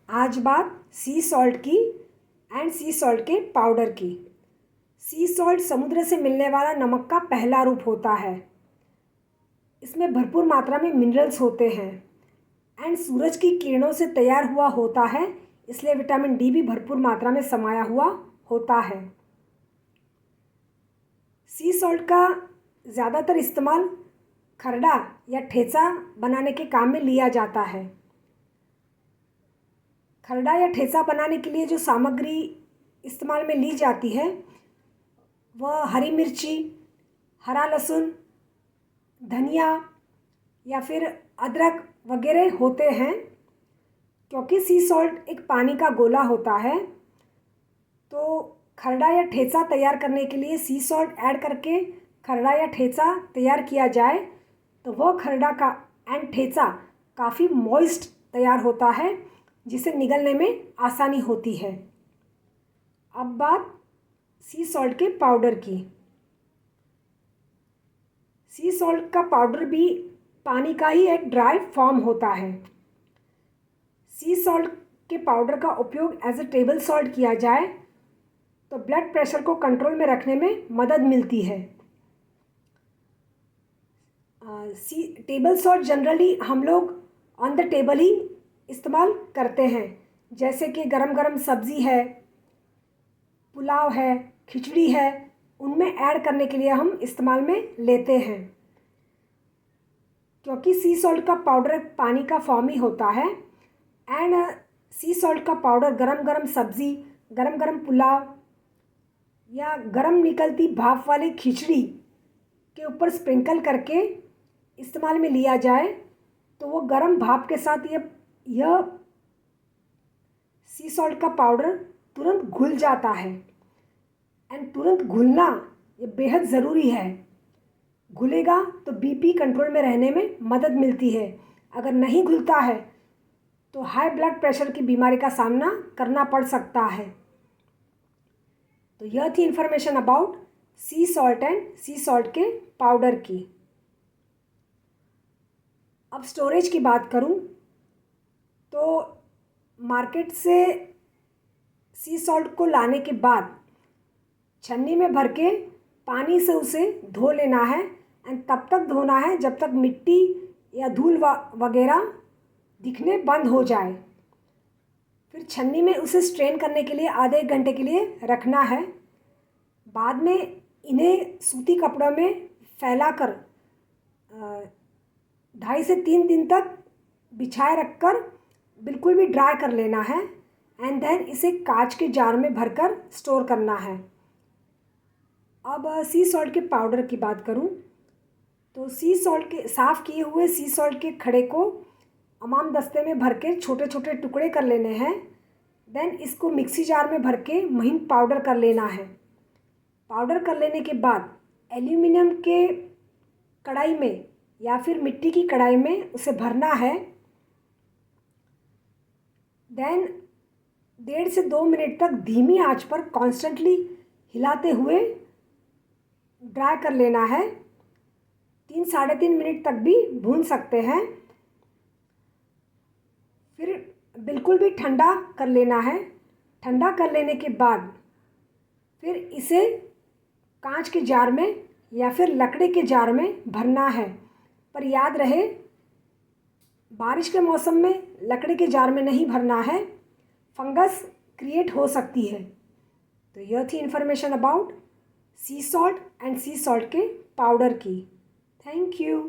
आज बात सी सॉल्ट की एंड सी सॉल्ट के पाउडर की। सी सॉल्ट समुद्र से मिलने वाला नमक का पहला रूप होता है। इसमें भरपूर मात्रा में मिनरल्स होते हैं एंड सूरज की किरणों से तैयार हुआ होता है, इसलिए विटामिन डी भी भरपूर मात्रा में समाया हुआ होता है। सी सॉल्ट का ज़्यादातर इस्तेमाल खरड़ा या ठेचा बनाने के काम में लिया जाता है। खरड़ा या ठेचा बनाने के लिए जो सामग्री इस्तेमाल में ली जाती है वह हरी मिर्ची, हरा लहसुन, धनिया या फिर अदरक वगैरह होते हैं। क्योंकि सी सॉल्ट एक पानी का गोला होता है, तो खरड़ा या ठेचा तैयार करने के लिए सी सॉल्ट ऐड करके खरड़ा या ठेचा तैयार किया जाए तो वह खरड़ा का एंड ठेचा काफ़ी मॉइस्ट तैयार होता है, जिसे निगलने में आसानी होती है। अब बात सी सॉल्ट के पाउडर की। सी सॉल्ट का पाउडर भी पानी का ही एक ड्राई फॉर्म होता है। सी सॉल्ट के पाउडर का उपयोग एज अ टेबल सॉल्ट किया जाए तो ब्लड प्रेशर को कंट्रोल में रखने में मदद मिलती है। टेबल सॉल्ट जनरली हम लोग ऑन द टेबल ही इस्तेमाल करते हैं, जैसे कि गरम गरम सब्ज़ी है, पुलाव है, खिचड़ी है, उनमें ऐड करने के लिए हम इस्तेमाल में लेते हैं। क्योंकि सी सॉल्ट का पाउडर पानी का फॉर्म ही होता है एंड सी सॉल्ट का पाउडर गरम गरम सब्ज़ी, गरम गरम पुलाव या गरम निकलती भाप वाली खिचड़ी के ऊपर स्प्रिंकल करके इस्तेमाल में लिया जाए तो वो गरम भाप के साथ यह सी सॉल्ट का पाउडर तुरंत घुल जाता है एंड तुरंत घुलना ये बेहद ज़रूरी है। घुलेगा तो बीपी कंट्रोल में रहने में मदद मिलती है। अगर नहीं घुलता है तो हाई ब्लड प्रेशर की बीमारी का सामना करना पड़ सकता है। तो यह थी information about C salt and C salt के पाउडर की। अब स्टोरेज की बात करूं तो मार्केट से सी सॉल्ट को लाने के बाद छन्नी में भर के पानी से उसे धो लेना है एंड तब तक धोना है जब तक मिट्टी या धूल वगैरह दिखने बंद हो जाए। फिर छन्नी में उसे स्ट्रेन करने के लिए आधे एक घंटे के लिए रखना है। बाद में इन्हें सूती कपड़ों में फैलाकर 2.5 से 3 दिन तक बिछाए रखकर बिल्कुल भी ड्राई कर लेना है एंड देन इसे कांच के जार में भरकर स्टोर करना है। अब सी सॉल्ट के पाउडर की बात करूं तो सी सॉल्ट के साफ़ किए हुए सी सॉल्ट के खड़े को अमाम दस्ते में भर के छोटे छोटे टुकड़े कर लेने हैं। देन इसको मिक्सी जार में भर के महीन पाउडर कर लेना है। पाउडर कर लेने के बाद एल्यूमिनियम के कढ़ाई में या फिर मिट्टी की कढ़ाई में उसे भरना है। देन 1.5 से 2 मिनट तक धीमी आंच पर कॉन्स्टेंटली हिलाते हुए ड्राई कर लेना है। 3-3.5 मिनट तक भी भून सकते हैं। फिर बिल्कुल भी ठंडा कर लेना है। ठंडा कर लेने के बाद फिर इसे कांच के जार में या फिर लकड़ी के जार में भरना है। पर याद रहे, बारिश के मौसम में लकड़ी के जार में नहीं भरना है, फंगस क्रिएट हो सकती है। तो यह थी information about C salt and C salt के पाउडर की। Thank you.